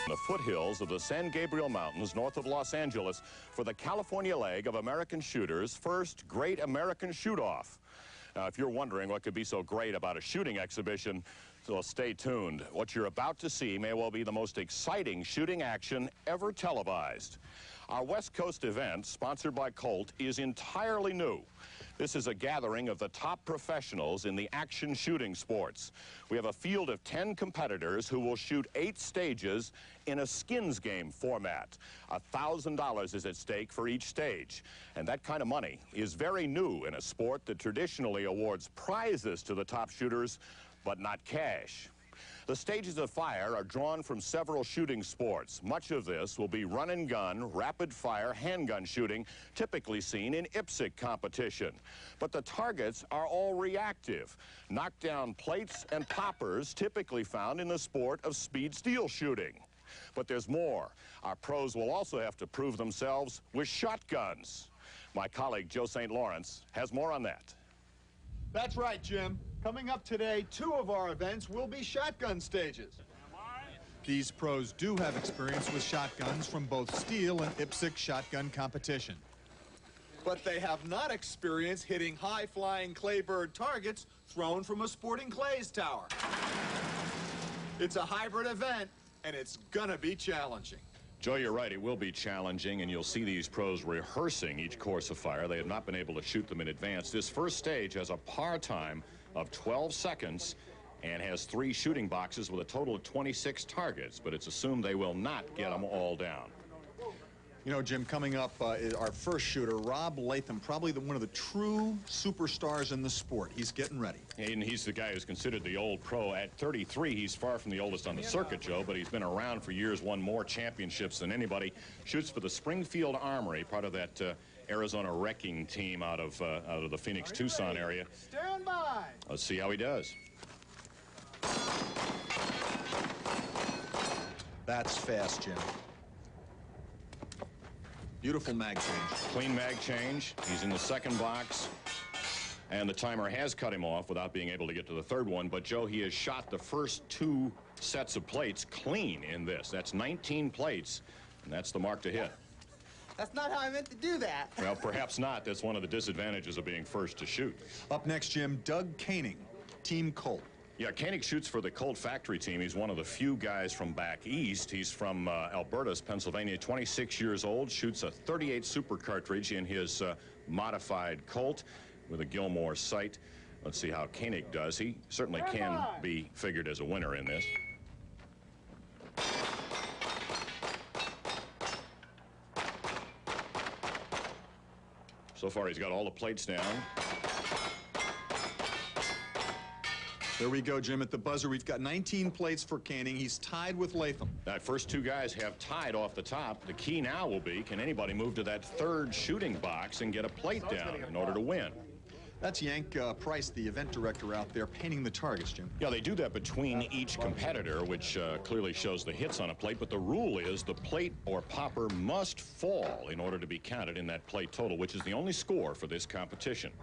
The foothills of the San Gabriel Mountains north of Los Angeles for the California leg of American Shooters' first Great American Shoot-Off. Now, if you're wondering what could be so great about a shooting exhibition, so stay tuned. What you're about to see may well be the most exciting shooting action ever televised. Our West Coast event, sponsored by Colt, is entirely new. This is a gathering of the top professionals in the action shooting sports. We have a field of 10 competitors who will shoot 8 stages in a skins game format. $1,000 is at stake for each stage. And that kind of money is very new in a sport that traditionally awards prizes to the top shooters, but not cash. The stages of fire are drawn from several shooting sports. Much of this will be run and gun, rapid fire handgun shooting, typically seen in IPSC competition. But the targets are all reactive. Knockdown plates and poppers typically found in the sport of speed steel shooting. But there's more. Our pros will also have to prove themselves with shotguns. My colleague Joe St. Lawrence has more on that. That's right, Jim. Coming up today, 2 of our events will be shotgun stages. These pros do have experience with shotguns from both steel and IPSC shotgun competition. But they have not experience hitting high-flying claybird targets thrown from a sporting clays tower. It's a hybrid event, and it's gonna be challenging. Joe, you're right. It will be challenging, and you'll see these pros rehearsing each course of fire. They have not been able to shoot them in advance. This first stage has a par time of 12 seconds and has 3 shooting boxes with a total of 26 targets, but it's assumed they will not get them all down. You know, Jim, coming up is our first shooter, Rob Leatham, probably one of the true superstars in the sport. He's getting ready. And he's the guy who's considered the old pro. At 33, he's far from the oldest on the circuit, Joe, but he's been around for years, won more championships than anybody. Shoots for the Springfield Armory, part of that Arizona wrecking team out of the Phoenix-Tucson area. Stand by. Let's see how he does. That's fast, Jim. Beautiful mag change. Clean mag change. He's in the second box. And the timer has cut him off without being able to get to the third one. But, Joe, he has shot the first 2 sets of plates clean in this. That's 19 plates, and that's the mark to hit. That's not how I meant to do that. Well, perhaps not. That's one of the disadvantages of being first to shoot. Up next, Jim, Doug Koenig, Team Colt. Yeah, Koenig shoots for the Colt factory team. He's one of the few guys from back east. He's from Alberta, Pennsylvania, 26 years old, shoots a .38 Super cartridge in his modified Colt with a Gilmore sight. Let's see how Koenig does. He certainly can be figured as a winner in this. So far, he's got all the plates down. There we go, Jim. At the buzzer, we've got 19 plates for Koenig. He's tied with Leatham. That first 2 guys have tied off the top. The key now will be, can anybody move to that third shooting box and get a plate down in order to win? That's Yank Price, the event director out there, painting the targets, Jim. Yeah, they do that between each competitor, which clearly shows the hits on a plate, but the rule is the plate or popper must fall in order to be counted in that plate total, which is the only score for this competition.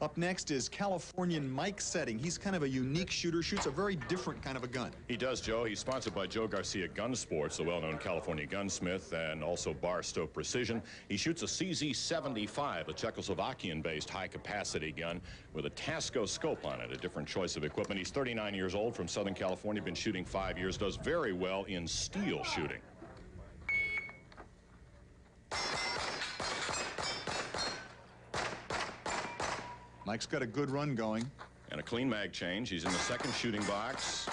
Up next is Californian Mike Setting. He's kind of a unique shooter, shoots a very different kind of a gun. He does, Joe. He's sponsored by Joe Garcia Gun Sports, the well-known California gunsmith, and also Barstow Precision. He shoots a CZ-75, a Czechoslovakian-based high-capacity gun with a Tasco scope on it, a different choice of equipment. He's 39 years old, from Southern California, been shooting 5 years, does very well in steel shooting. Mike's got a good run going. And a clean mag change. He's in the second shooting box.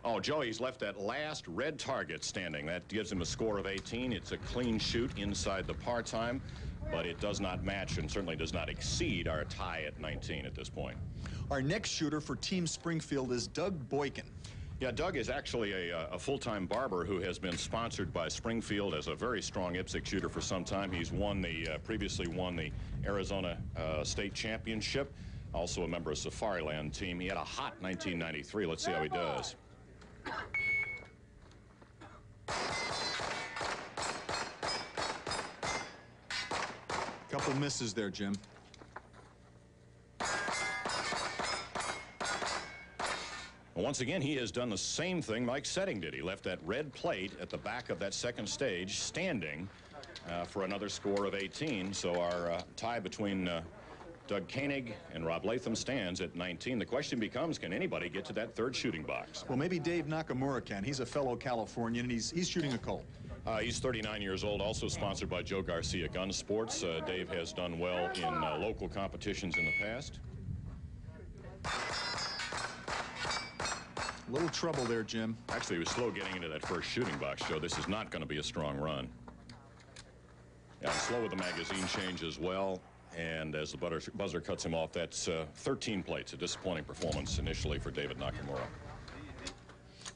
Oh, Joe, he's left that last red target standing. That gives him a score of 18. It's a clean shoot inside the par time, but it does not match and certainly does not exceed our tie at 19 at this point. Our next shooter for Team Springfield is Doug BOYKIN. Yeah, Doug is actually a full-time barber who has been sponsored by Springfield as a very strong IPSC shooter for some time. He's won previously won the Arizona State Championship, also a member of Safariland team. He had a hot 1993. Let's see how he does. Couple misses there, Jim. Well, once again, he has done the same thing Mike Setting did. He left that red plate at the back of that second stage standing for another score of 18. So our tie between Doug Koenig and Rob Leatham stands at 19. The question becomes, can anybody get to that third shooting box? Well, maybe Dave Nakamura can. He's a fellow Californian, and he's shooting a Colt. He's 39 years old, also sponsored by Joe Garcia Gun Sports. Dave has done well in local competitions in the past. A little trouble there, Jim. Actually, he was slow getting into that first shooting box, Joe. This is not going to be a strong run. Yeah, slow with the magazine change as well. And as the buzzer cuts him off, that's 13 plates. A disappointing performance initially for David Nakamura.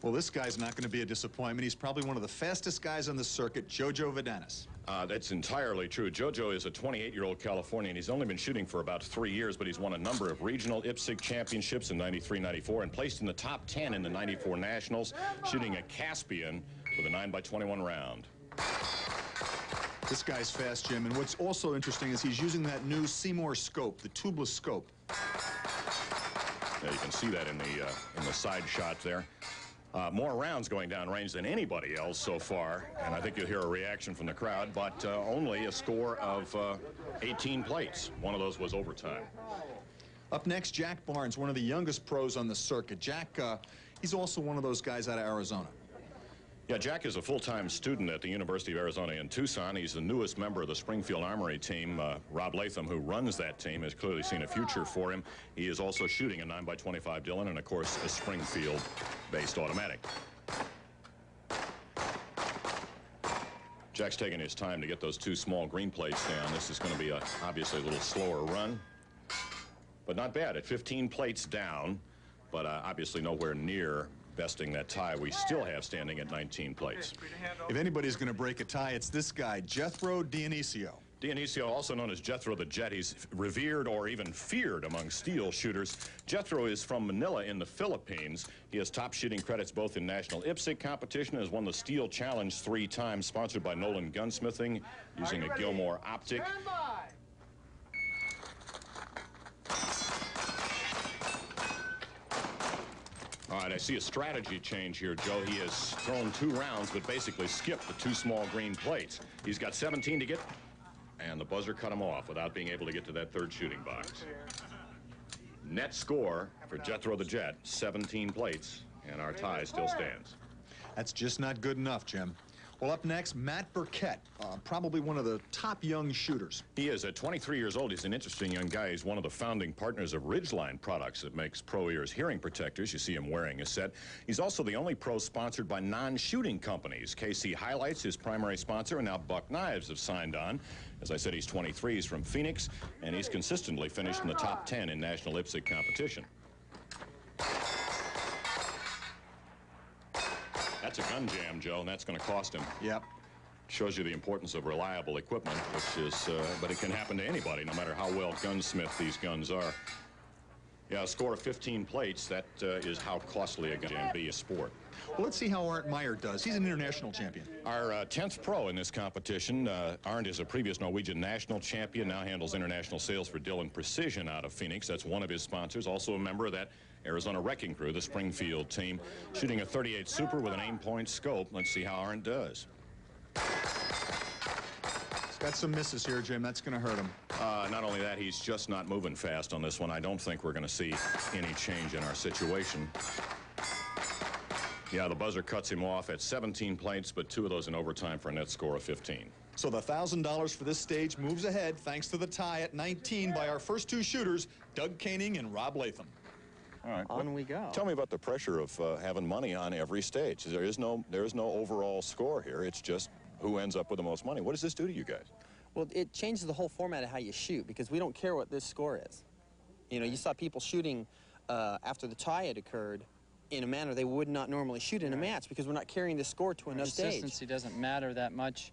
Well, this guy's not going to be a disappointment. He's probably one of the fastest guys on the circuit, Jojo Vidanes. That's entirely true. Jojo is a 28-year-old Californian. He's only been shooting for about 3 years, but he's won a number of regional IPSC championships in 93, 94, and placed in the top 10 in the 94 Nationals, shooting a Caspian with a 9x21 round. This guy's fast, Jim, and what's also interesting is he's using that new Seymour scope, the tubeless scope. Yeah, you can see that in the side shot there. More rounds going down range than anybody else so far, and I think you'll hear a reaction from the crowd, but only a score of 18 plates. One of those was overtime. Up next, Jack Barnes, one of the youngest pros on the circuit. Jack, he's also one of those guys out of Arizona. Yeah, Jack is a full-time student at the University of Arizona in Tucson. He's the newest member of the Springfield Armory team. Rob Leatham, who runs that team, has clearly seen a future for him. He is also shooting a 9x25 Dillon and, of course, a Springfield-based automatic. Jack's taking his time to get those two small green plates down. This is going to be obviously a little slower run, but not bad at 15 plates down, but obviously nowhere near besting that tie we still have standing at 19 plates. If anybody's going to break a tie, it's this guy, Jethro Dionisio. Dionisio, also known as Jethro the Jet, he's revered or even feared among steel shooters. Jethro is from Manila in the Philippines. He has top shooting credits both in national IPSC competition and has won the Steel Challenge 3 times, sponsored by Nolan Gunsmithing, using a Gilmore optic. All right, I see a strategy change here, Joe. He has thrown 2 rounds, but basically skipped the 2 small green plates. He's got 17 to get, and the buzzer cut him off without being able to get to that third shooting box. Net score for Jethro the Jet, 17 plates, and our tie still stands. That's just not good enough, Jim. Well, up next, Matt Burkett, probably one of the top young shooters. He is at 23 years old. He's an interesting young guy. He's one of the founding partners of Ridgeline Products that makes Pro Ears hearing protectors. You see him wearing a set. He's also the only pro sponsored by non-shooting companies. KC Highlights, his primary sponsor, and now Buck Knives have signed on. As I said, he's 23. He's from Phoenix, and he's consistently finished in the top 10 in national IPSC competition. That's a gun jam, Joe, and that's going to cost him. Yep. Shows you the importance of reliable equipment, which is, but it can happen to anybody, no matter how well gunsmith these guns are. Yeah, a score of 15 plates, that is how costly a gun can be a sport. Well, let's see how Arndt Meyer does. He's an international champion. Our 10th pro in this competition. Arndt is a previous Norwegian national champion, now handles international sales for Dillon Precision out of Phoenix. That's one of his sponsors, also a member of that Arizona Wrecking Crew, the Springfield team, shooting a 38 Super with an aim-point scope. Let's see how Arndt does. He's got some misses here, Jim. That's going to hurt him. Not only that, he's just not moving fast on this one. I don't think we're going to see any change in our situation. Yeah, the buzzer cuts him off at 17 plates, but 2 of those in overtime for a net score of 15. So the $1,000 for this stage moves ahead thanks to the tie at 19 by our first 2 shooters, Doug Koenig and Rob Leatham. All right. On we go. Tell me about the pressure of having money on every stage. There is no overall score here. It's just who ends up with the most money. What does this do to you guys? Well, it changes the whole format of how you shoot because we don't care what this score is. You know, you saw people shooting after the tie had occurred in a manner they would not normally shoot in a match because we're not carrying the score to another stage. Consistency doesn't matter that much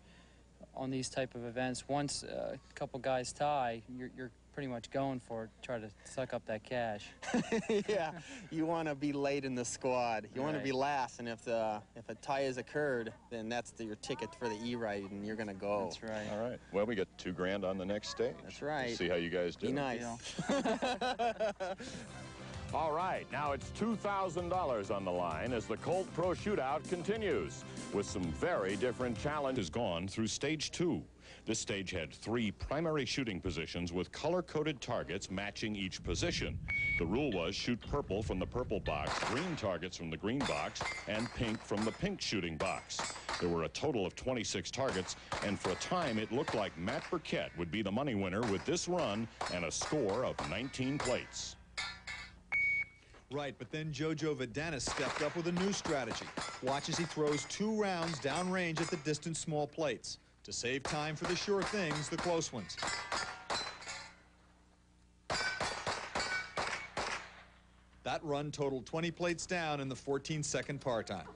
on these type of events. Once a couple guys tie, you're pretty much going for it, try to suck up that cash. Yeah, you want to be late in the squad. You want to be last, and if a tie has occurred, then that's your ticket for the E-ride, and you're going to go. That's right. All right. Well, we get $2 grand on the next stage. That's right. We'll see how you guys do. Be nice. All right, now it's $2,000 on the line as the Colt Pro Shootout continues with some very different challenges. Gone through stage 2. This stage had 3 primary shooting positions with color-coded targets matching each position. The rule was shoot purple from the purple box, green targets from the green box, and pink from the pink shooting box. There were a total of 26 targets, and for a time it looked like Matt Burkett would be the money winner with this run and a score of 19 plates. Right, but then Jojo Vidanes stepped up with a new strategy. Watch as he throws 2 rounds downrange at the distant small plates to save time for the sure things, the close ones. That run totaled 20 plates down in the 14-second par time.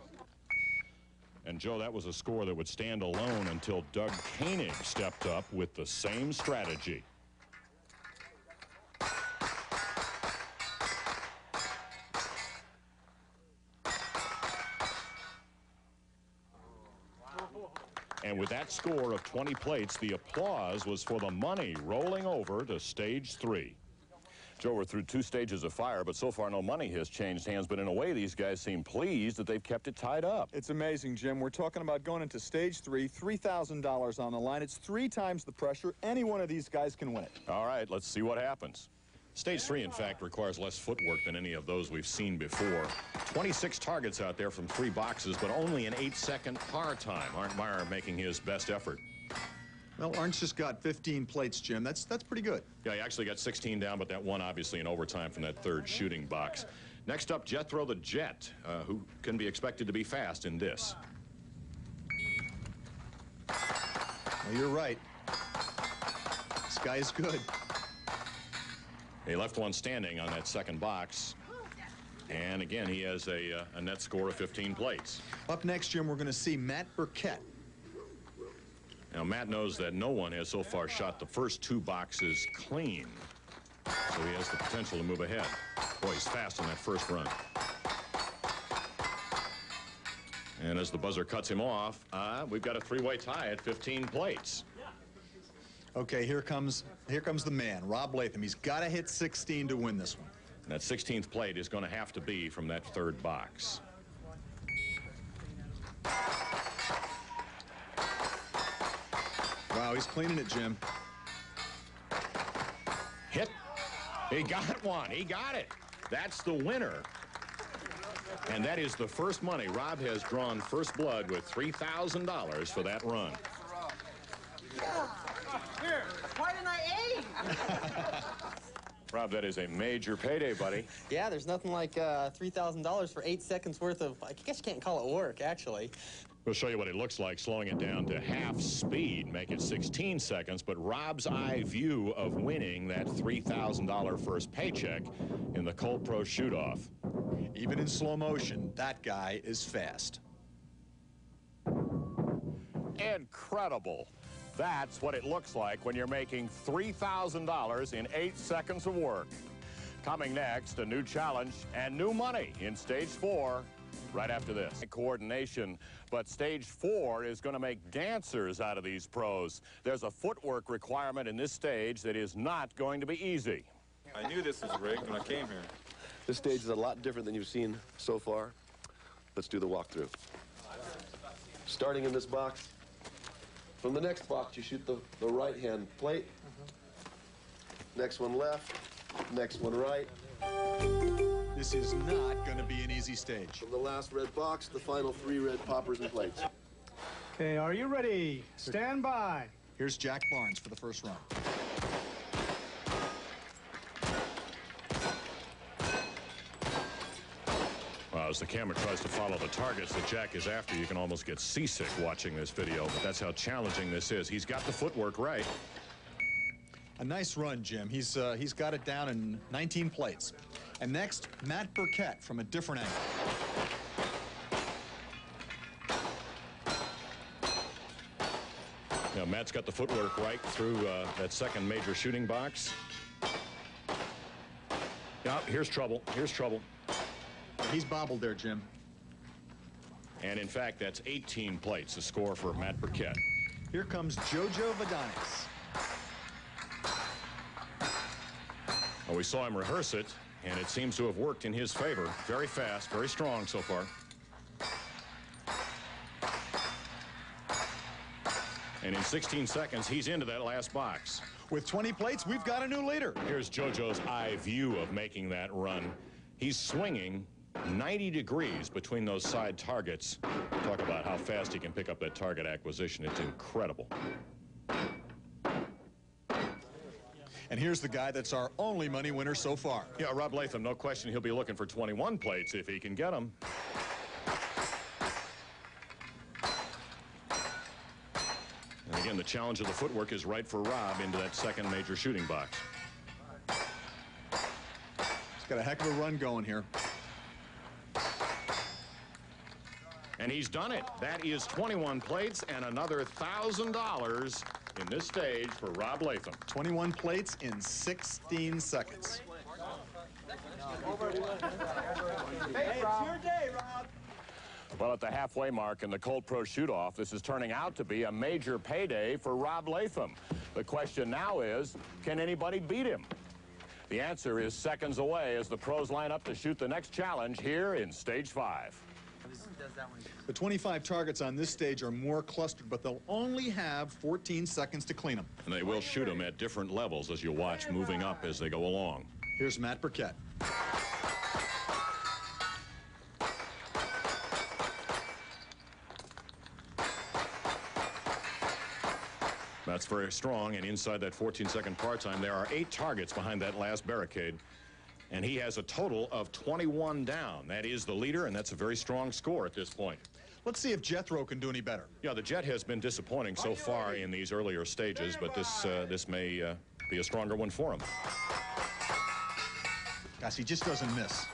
And, Joe, that was a score that would stand alone until Doug Koenig stepped up with the same strategy. And with that score of 20 plates, the applause was for the money rolling over to stage 3. Joe, we're through 2 stages of fire, but so far no money has changed hands. But in a way, these guys seem pleased that they've kept it tied up. It's amazing, Jim. We're talking about going into stage 3, $3,000 on the line. It's 3 times the pressure. Any one of these guys can win it. All right, let's see what happens. Stage 3, in fact, requires less footwork than any of those we've seen before. 26 targets out there from 3 boxes, but only an 8-second par time. Arndt Meyer making his best effort. Well, Arndt's just got 15 plates, Jim. That's pretty good. Yeah, he actually got 16 down, but that one obviously in overtime from that 3rd shooting box. Next up, Jethro the Jet, who can be expected to be fast in this. Well, you're right. This guy is good. He left one standing on that 2nd box. And again, he has a net score of 15 plates. Up next, Jim, we're going to see Matt Burkett. Now, Matt knows that no one has so far shot the first 2 boxes clean. So he has the potential to move ahead. Boy, he's fast on that first run. And as the buzzer cuts him off, we've got a 3-way tie at 15 plates. Okay, here comes the man, Rob Leatham. He's got to hit 16 to win this one. And that 16th plate is going to have to be from that 3rd box. Wow, he's cleaning it, Jim. Hit. He got one. He got it. That's the winner. And that is the first money. Rob has drawn first blood with $3,000 for that run. Here, why didn't I aim? Rob, that is a major payday, buddy. Yeah, there's nothing like $3,000 for 8 seconds worth of, I guess you can't call it work, actually. We'll show you what it looks like, slowing it down to half speed, make it 16 seconds. But Rob's eye view of winning that $3,000 first paycheck in the Colt Pro Shootout. Even in slow motion, that guy is fast. Incredible. That's what it looks like when you're making $3,000 in 8 seconds of work. Coming next, a new challenge and new money in stage 4. Right after this. Coordination, but stage 4 is going to make dancers out of these pros. There's a footwork requirement in this stage that is not going to be easy. I knew this was rigged when I came here. This stage is a lot different than you've seen so far. Let's do the walkthrough. Starting in this box. From the next box, you shoot the right-hand plate. Next one left. Next one right. This is not going to be an easy stage. From the last red box, the final 3 red poppers and plates. Okay, are you ready? Stand by. Here's Jack Barnes for the first run. Well, as the camera tries to follow the targets that Jack is after, you can almost get seasick watching this video, but that's how challenging this is. He's got the footwork right. A nice run, Jim. He's got it down in 19 plates. And next, Matt Burkett from a different angle. Now, Matt's got the footwork right through that 2nd major shooting box. Yep, here's trouble. Here's trouble. He's bobbled there, Jim. And in fact, that's 18 plates, a score for Matt Burkett. Here comes Jojo Vidanes. Well, we saw him rehearse it, And it seems to have worked in his favor. Very fast, very strong so far. And in 16 seconds, he's into that last box. With 20 plates, we've got a new leader. Here's Jojo's eye view of making that run. He's swinging 90 degrees between those side targets. Talk about how fast he can pick up that target acquisition. It's incredible. And here's the guy that's our only money winner so far. Yeah, Rob Leatham, no question he'll be looking for 21 plates if he can get them. And again, the challenge of the footwork is right for Rob into that second major shooting box. He's got a heck of a run going here. And he's done it. That is 21 plates and another $1,000 in this stage for Rob Leatham. 21 plates in 16 seconds. Hey, it's your day, Rob. Well, at the halfway mark in the Colt Pro Shootoff, this is turning out to be a major payday for Rob Leatham. The question now is, can anybody beat him? The answer is seconds away as the pros line up to shoot the next challenge here in Stage 5. The 25 targets on this stage are more clustered, but they'll only have 14 seconds to clean them. And they will shoot them at different levels as you watch, moving up as they go along. Here's Matt Burkett. That's very strong, and inside that 14-second par time, there are 8 targets behind that last barricade. And he has a total of 21 down. That is the leader, and that's a very strong score at this point. Let's see if Jethro can do any better. Yeah, the Jet has been disappointing so far in these earlier stages, but this may be a stronger one for him. Gosh, he just doesn't miss.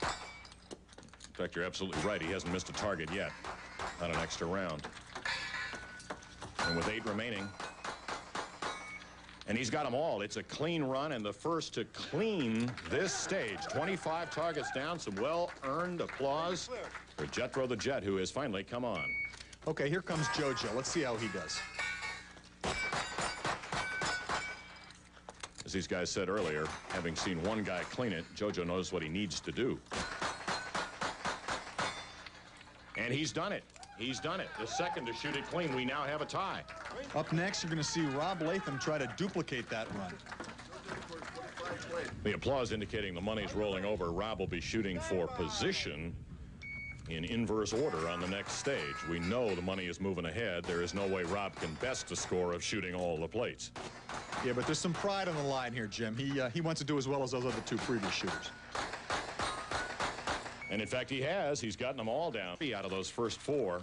In fact, you're absolutely right. He hasn't missed a target yet on an extra round. And with 8 remaining, and he's got them all. It's a clean run and the first to clean this stage. 25 targets down, some well-earned applause for Jethro the Jet, who has finally come on. Okay, here comes Jojo. Let's see how he does. As these guys said earlier, having seen one guy clean it, Jojo knows what he needs to do. And he's done it. He's done it. The second to shoot it clean, we now have a tie. Up next, you're going to see Rob Leatham try to duplicate that run. The applause indicating the money's rolling over. Rob will be shooting for position in inverse order on the next stage. We know the money is moving ahead. There is no way Rob can best the score of shooting all the plates. Yeah, but there's some pride on the line here, Jim. He wants to do as well as those other 2 previous shooters. And in fact, he has. He's gotten them all down out of those first 4.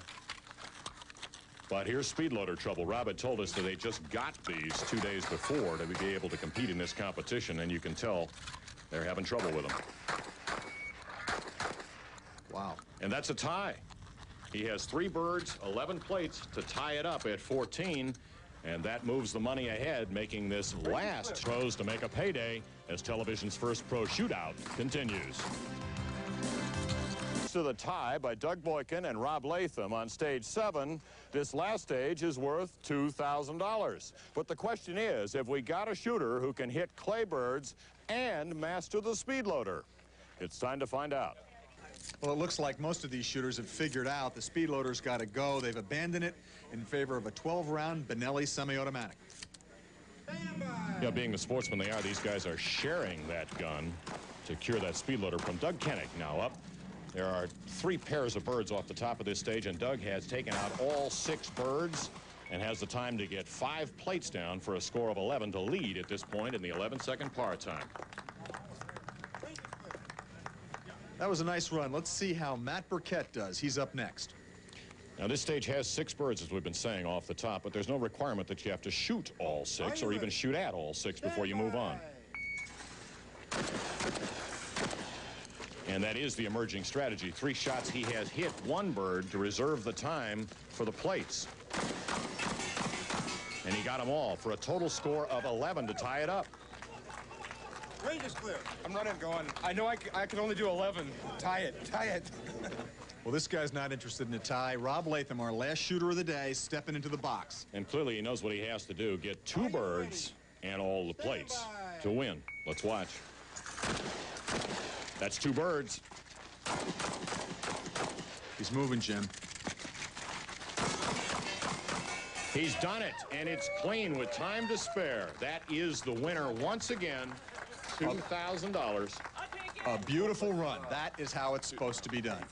But here's speed loader trouble. Rob had told us that they just got these 2 days before to be able to compete in this competition, and you can tell they're having trouble with them. Wow. And that's a tie. He has 3 birds, 11 plates to tie it up at 14, and that moves the money ahead, making this last pros to make a payday as television's first pro shootout continues. To the tie by Doug Boykin and Rob Leatham on stage 7. This last stage is worth $2,000. But the question is, have we got a shooter who can hit clay birds and master the speed loader? It's time to find out. Well, it looks like most of these shooters have figured out the speed loader's got to go. They've abandoned it in favor of a 12-round Benelli semi-automatic. Yeah, being the sportsmen they are, these guys are sharing that gun to cure that speed loader from Doug Koenig now up. There are 3 pairs of birds off the top of this stage, and Doug has taken out all 6 birds and has the time to get 5 plates down for a score of 11 to lead at this point in the 11-second par time. That was a nice run. Let's see how Matt Burkett does. He's up next. Now, this stage has 6 birds, as we've been saying, off the top, but there's no requirement that you have to shoot all 6 or even shoot at all 6 before you move on. And that is the emerging strategy. 3 shots, he has hit 1 bird to reserve the time for the plates. And he got them all for a total score of 11 to tie it up. Range is clear. I'm running going, I know I can only do 11. Tie it, tie it. Well, this guy's not interested in a tie. Rob Leatham, our last shooter of the day, stepping into the box. And clearly he knows what he has to do. Get 2 birds and all the plates to win. Let's watch. That's 2 birds. He's moving, Jim. He's done it, and it's clean with time to spare. That is the winner once again, $2,000. A beautiful run. That is how it's supposed to be done.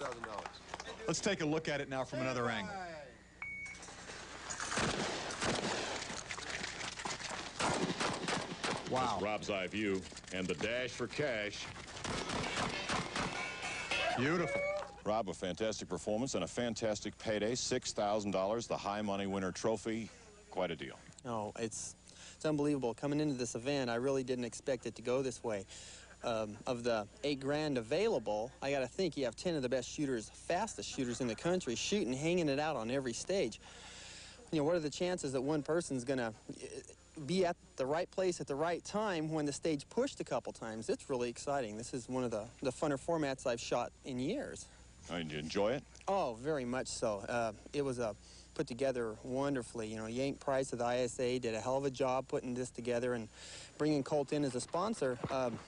Let's take a look at it now from another angle. Wow. That's Rob's eye view, and the dash for cash. Beautiful. Rob, a fantastic performance and a fantastic payday, $6,000, the high money winner trophy. Quite a deal. Oh, it's unbelievable. Coming into this event, I really didn't expect it to go this way. Of the $8,000 available, I got to think you have 10 of the best shooters, fastest shooters in the country, shooting, hanging it out on every stage. You know, what are the chances that one person's going to be at the right place at the right time when the stage pushed a couple times? It's really exciting. This is one of the funner formats I've shot in years. Did you enjoy it? Oh, very much so. It was put together wonderfully. You know, Yank Price of the ISA did a hell of a job putting this together, and bringing Colt in as a sponsor,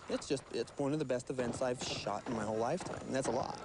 it's one of the best events I've shot in my whole lifetime, and that's a lot.